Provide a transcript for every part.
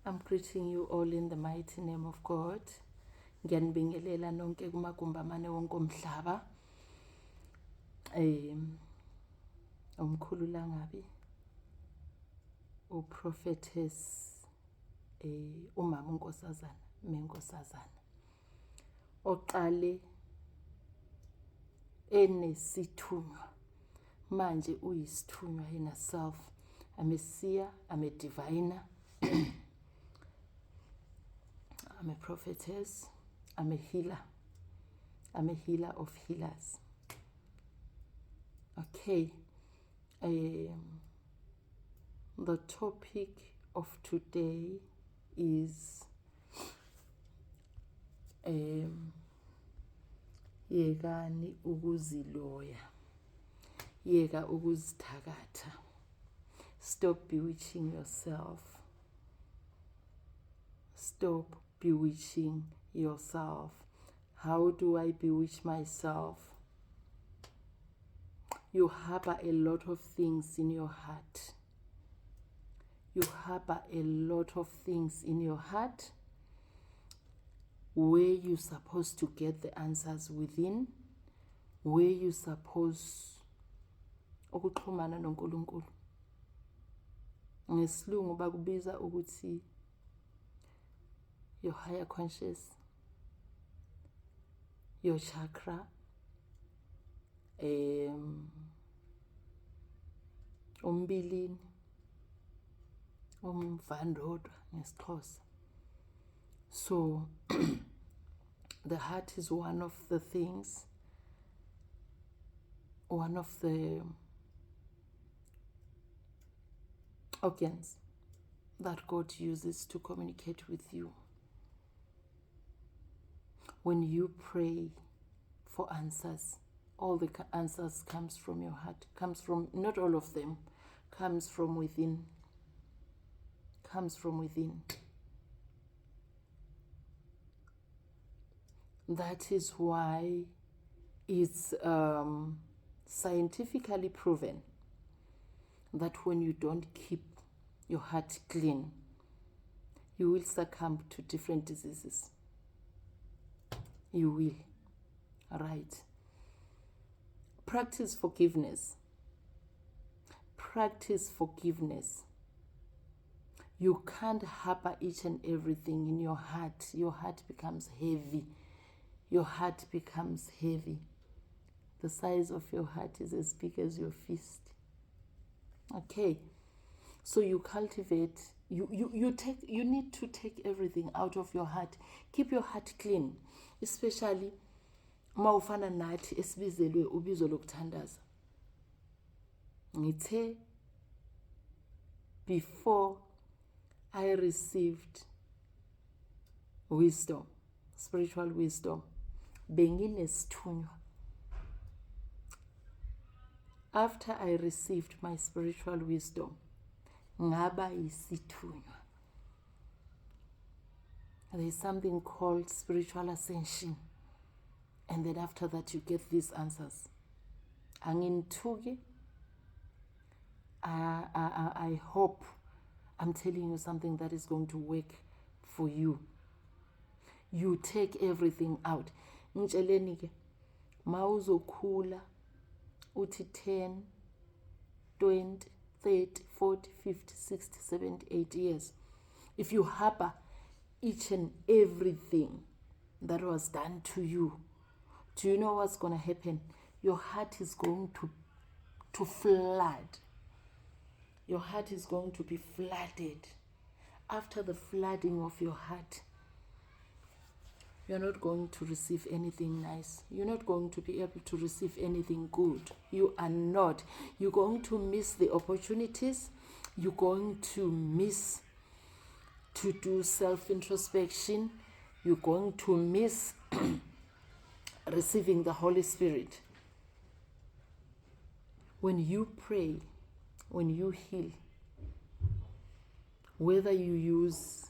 I'm greeting you all in the mighty name of God. Ngiyanibingelela nonke kumagumbi amane wonke omhlaba. Umkhulu Langabi, uProphetess umama uNkosazana, menkosazana. Oqale enesithunywa manje uyisithunywa yena self. I'm a seer, I'm a diviner. I'm a prophetess, I'm a healer. I'm a healer of healers. Okay. The topic of today is yekani ukuziloya, yeka ukuzithakatha. Stop bewitching yourself. Stop bewitching yourself. How do I bewitch myself? You harbor a lot of things in your heart. You harbor a lot of things in your heart where you're supposed to get the answers within, where you're supposed ukuxhumana noNkulunkulu. Ngesilungu bakubiza ukuthi your higher conscious, your chakra, umbilini, umvandodwa ngesixhosa. So the heart is one of the things, one of the organs that God uses to communicate with you. When you pray for answers, all the answers comes from your heart, comes from, not all of them, comes from within, comes from within. That is why it's scientifically proven that when you don't keep your heart clean, you will succumb to different diseases. You will. Right. Practice forgiveness. Practice forgiveness. You can't harbor each and everything in your heart. Your heart becomes heavy. Your heart becomes heavy. The size of your heart is as big as your fist. Okay. So you cultivate, you need to take everything out of your heart. Keep your heart clean. Especially mawufana nathi esibizelwe ubizo lokuthandaza. Ngithe before I received wisdom, spiritual wisdom, benginesithunywa. After I received my spiritual wisdom, ngaba yisithunywa. There is something called spiritual ascension. And then after that you get these answers. Anginthuki. I hope I'm telling you something that is going to work for you. You take everything out. Ngitsheleni ke mawuzokhula uthi 10, 20, 30, 40, 50, 60, 70, 80 years. If you harbor each and everything that was done to you, do you know what's going to happen? Your heart is going to flood. Your heart is going to be flooded. After the flooding of your heart, you're not going to receive anything nice. You're not going to be able to receive anything good. You are not. You're going to miss the opportunities. You're going to miss to do self-introspection. You're going to miss receiving the Holy Spirit. When you pray, when you heal, whether you use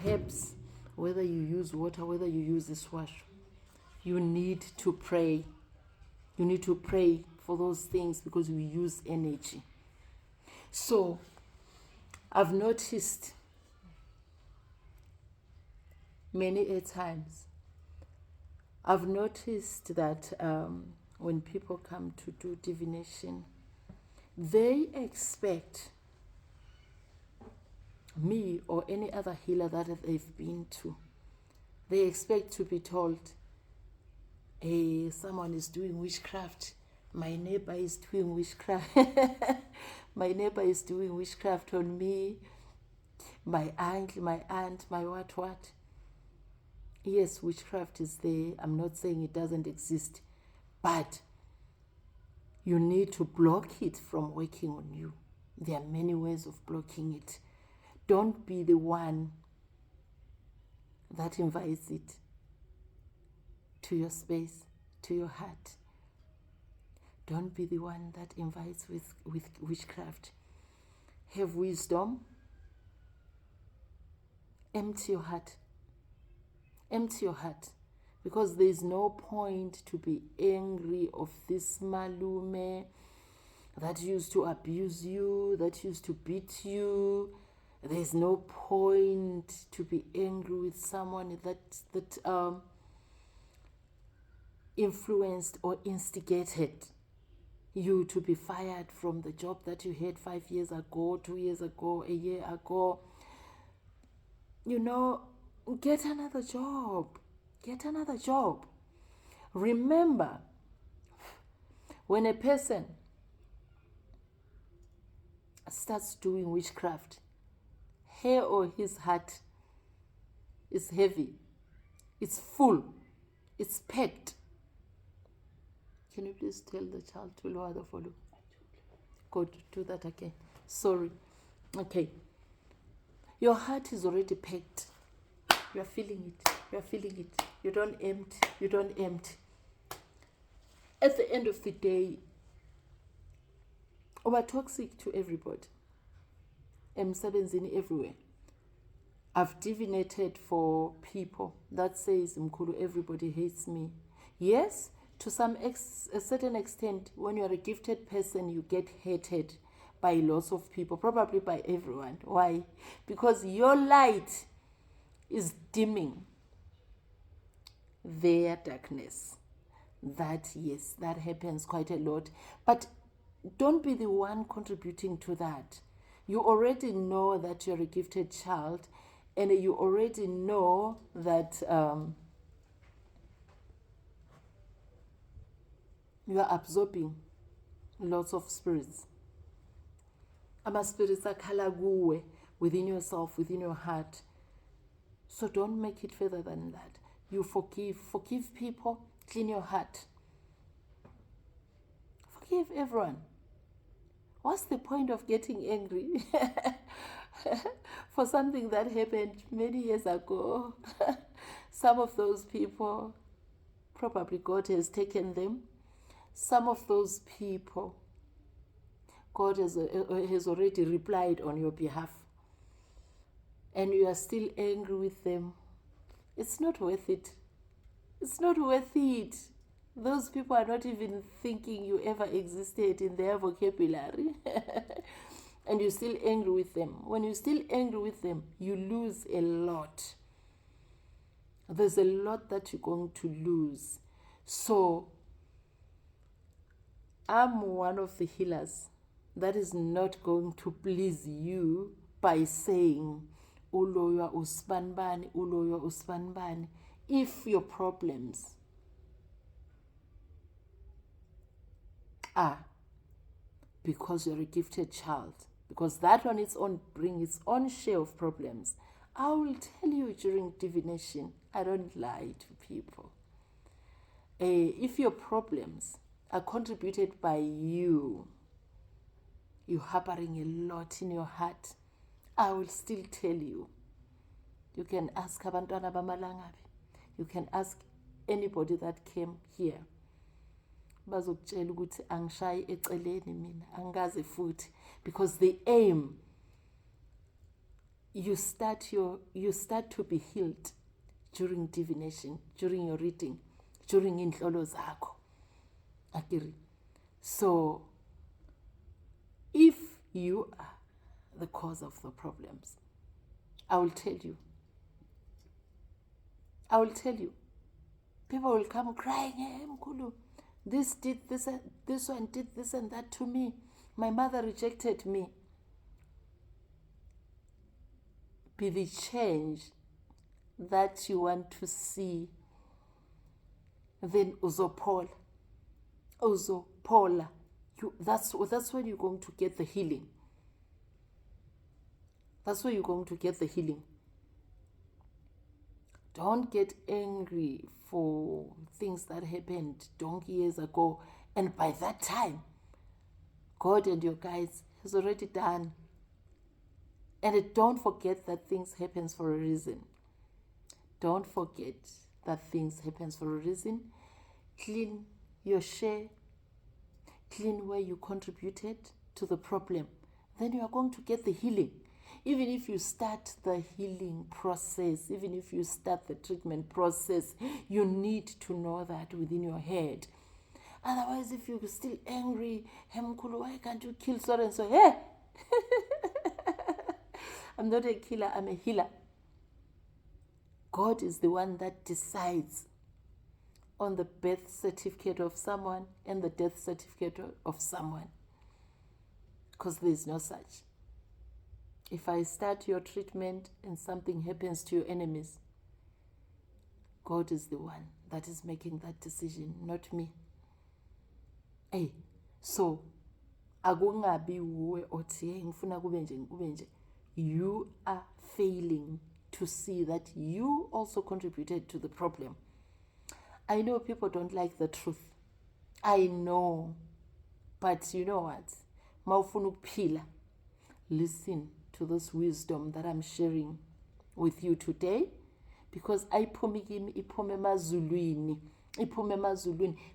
herbs, whether you use water, whether you use this wash, you need to pray. You need to pray for those things because we use energy. So I've noticed many a times. I've noticed that when people come to do divination, they expect me or any other healer that they've been to, they expect to be told, hey, someone is doing witchcraft. My neighbor is doing witchcraft. My neighbor is doing witchcraft on me. My aunt, my what. Yes, witchcraft is there. I'm not saying it doesn't exist. But you need to block it from working on you. There are many ways of blocking it. Don't be the one that invites it to your space, to your heart. Don't be the one that invites with witchcraft. Have wisdom. Empty your heart. Empty your heart. Because there is no point to be angry of this malume that used to abuse you, that used to beat you. There's no point to be angry with someone that influenced or instigated you to be fired from the job that you had 5 years ago, 2 years ago, a year ago. You know, get another job. Get another job. Remember, when a person starts doing witchcraft, her or his heart is heavy. It's full. It's packed. Can you please tell the child to lower the volume? Go to do that again. Sorry. Okay. Your heart is already packed. You are feeling it. You are feeling it. You don't empty. You don't empty. At the end of the day, we're toxic to everybody. Emsebenzini everywhere. I've divinated for people that says, Mkulu, everybody hates me. Yes, to a certain extent, when you're a gifted person, you get hated by lots of people, probably by everyone. Why? Because your light is dimming their darkness. That, yes, that happens quite a lot. But don't be the one contributing to that. You already know that you're a gifted child, and you already know that you are absorbing lots of spirits. Ama spirits akhala kuwe within yourself, within your heart. So don't make it further than that. You forgive people, clean your heart. Forgive everyone. What's the point of getting angry for something that happened many years ago? Some of those people, probably God has taken them. Some of those people, God has already replied on your behalf. And you are still angry with them. It's not worth it. It's not worth it. Those people are not even thinking you ever existed in their vocabulary. And you're still angry with them. When you're still angry with them, you lose a lot. There's a lot that you're going to lose. So, I'm one of the healers that is not going to please you by saying, uloya usbanbani, uloya usbanbani. If your problems are because you're a gifted child, because that on its own brings its own share of problems, I will tell you during divination, I don't lie to people. If your problems are contributed by you harboring a lot in your heart, I will still tell you. You can ask abantwana bamalangabi. You can ask anybody that came here. Bazokutshela ukuthi angishayi eceleni mina, angaze futhi, because the aim, you start to be healed during divination, during your reading, during inhlolo zakho. Akiri. So if you are the cause of the problems, I will tell you, I will tell you. People will come crying, hey, Mkulu, this did this, this one did this and that to me. My mother rejected me. Be the change that you want to see. Then uzopola. That's when you're going to get the healing. That's where you're going to get the healing. Don't get angry for things that happened donkey years ago. And by that time, God and your guides has already done. And don't forget that things happens for a reason. Don't forget that things happens for a reason. Clean your share. Clean where you contributed to the problem. Then you are going to get the healing. Even if you start the healing process, even if you start the treatment process, you need to know that within your head. Otherwise, if you're still angry, hey, Mkulu, why can't you kill so and so? Hey! I'm not a killer, I'm a healer. God is the one that decides on the birth certificate of someone and the death certificate of someone. Because there is no such. If I start your treatment and something happens to your enemies, God is the one that is making that decision, not me. Hey, so akungabi uwe othi ngifuna kube nje. You are failing to see that you also contributed to the problem. I know people don't like the truth. I know. But you know what? Mawufuna ukuphila. Listen to this wisdom that I'm sharing with you today, because iphume emazulwini.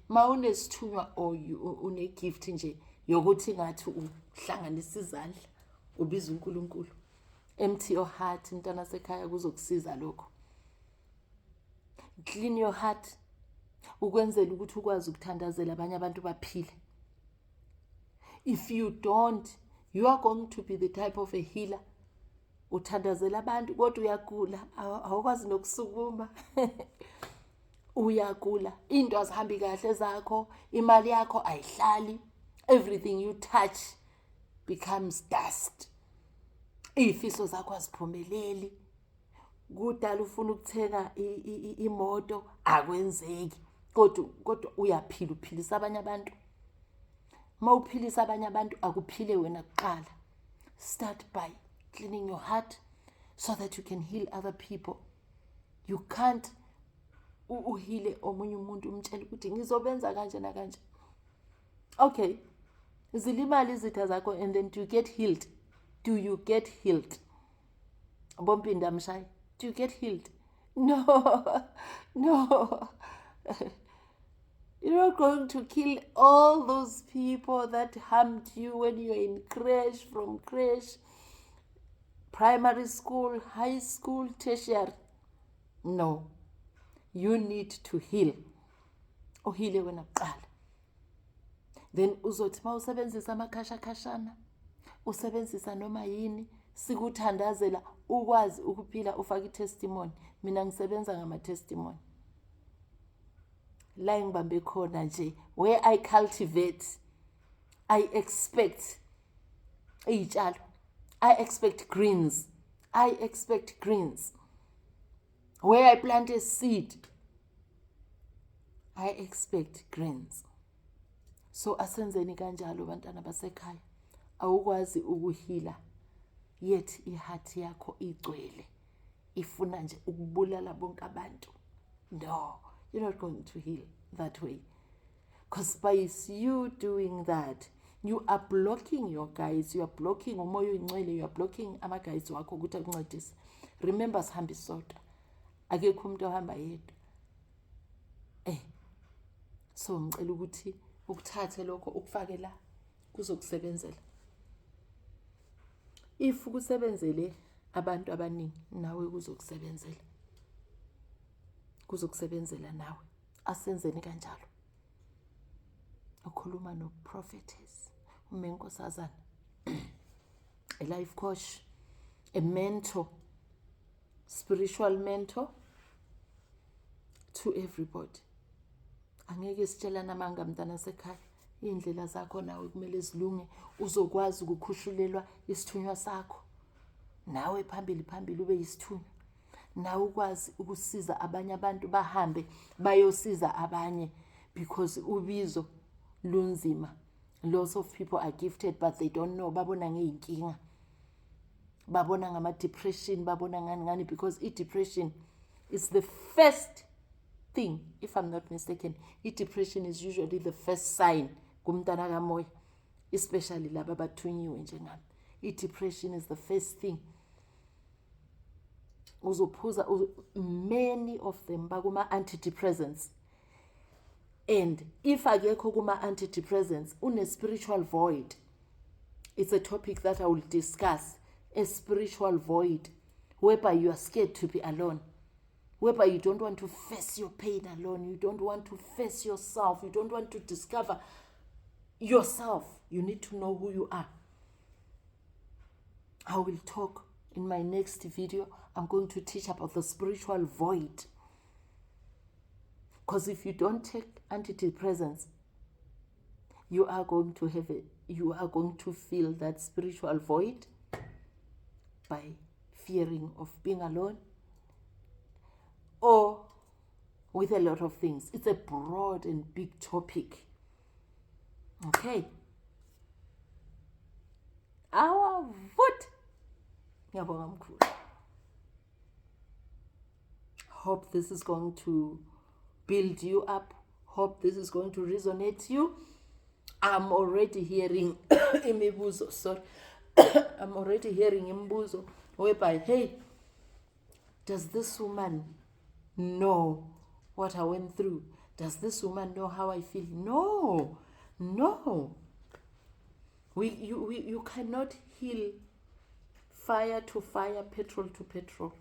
Ma unesithunywa or une gift nje yokuthi ngathi uhlanganisa izandla ubiza uNkulunkulu. Empty your heart, mntana sekhaya kuzokusiza lokho. Clean your heart ukwenzela ukuthi ukwazi ukuthandazela abanye abantu baphile. If you don't, you are going to be the type of a healer. Uthandazela abantu kodwa uyagula, awukwazi nokusukuma. Uyagula, into azihambi kahle zakho, imali yakho ayihlali. Everything you touch becomes dust. Ifiso zakho aziphumeleli. Kudala ufuna ukuthenga imoto akwenzeki. Kodwa uyaphila, uphilisa abanye abantu. Mawuphilisa abanye abantu akuphile wena kuqala. Start by cleaning your heart so that you can heal other people. You can't uhile omunye umuntu umtshela ukuthi ngizobenza kanje na kanje. Okay. Zilimali izitha zakho and then do you get healed? Do you get healed? Bompinda mshai. Do you get healed? No. No. You're not going to kill all those people that harmed you when you were in creche, from creche, primary school, high school, tertiary. No. You need to heal. Uhile wena kuqala. Then uzothi mawusebenzisa amakhashana, usebenzisa noma yini, sikuthandazela ukwazi ukuphila ufaka testimony. Mina ngisebenza ngama testimony. La ngibambe khona nje, where I cultivate, I expect iy'tshalo. I expect greens. Where I plant a seed, I expect greens. So asenzeni kanjalo bantwana basekhaya. Awukwazi ukuhila yet iheart yakho igcwele. Ifuna nje ukubulala bonke abantu. No, you're not going to heal that way. Because by you doing that, you are blocking your guides, you are blocking umoya oyingcwele, you are blocking ama guides wakho ukuthi akuncedise. Remember sihambi sodwa. Akekho umuntu ohamba yedwa. So ngicela ukuthi ukuthathe lokho ukufake la kuzokusebenzela. If kusebenzele abantu abaningi, nawe kuzokusebenzela nawe. Asenzeni kanjalo. Ukhuluma no prophetess, umenkosazana, a life coach, a mentor, spiritual mentor, to everybody. Angeke sitshelana amanga mntana sekhaya. Indlela zakho nawe kumele zilunge uzokwazi ukukhushulelwa isithunywa sakho. Nawe phambili ube yisithunywa. Nawe ukwazi ukusiza abanye abantu bahambe bayosiza abanye, because ubizo lunzima. Lots of people are gifted but they don't know. Babona ngeyinkinga, babona ngama depression, babona ngani, because depression is the first thing, if I'm not mistaken. Depression is usually the first sign kumntana kamoya, especially laba abathunyiwe njengami. Depression is the first thing. Uzophuza many of them bakuma antidepressants, and if akekho kuma antidepressants une spiritual void. It's a topic that I will discuss. A spiritual void whereby you are scared to be alone, whereby you don't want to face your pain alone, you don't want to face yourself, you don't want to discover yourself. You need to know who you are. I will talk in my next video. I'm going to teach about the spiritual void, because if you don't take antidepressants, you are going to feel that spiritual void by fearing of being alone, or with a lot of things. It's a broad and big topic. Okay. Our vote. Hope this is going to build you up. Hope this is going to resonate you. I'm already hearing imibuzo. Sorry. I'm already hearing imbuzo whereby, hey, does this woman know what I went through? Does this woman know how I feel? No. You cannot heal fire to fire, petrol to petrol.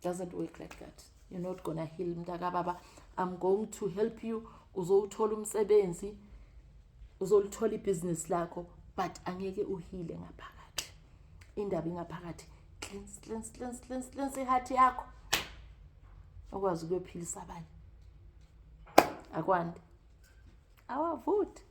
Doesn't work like that. You're not gonna heal mntaka baba. I'm going to help you. Uzowuthola umsebenzi, uzolithola ibhizinisi lakho, but angeke uhile ngaphakathi. Indaba ingaphakathi. Cleanse iheart yakho. Ukwazi ukuyophilisa abanye. Akwandi. Our vote.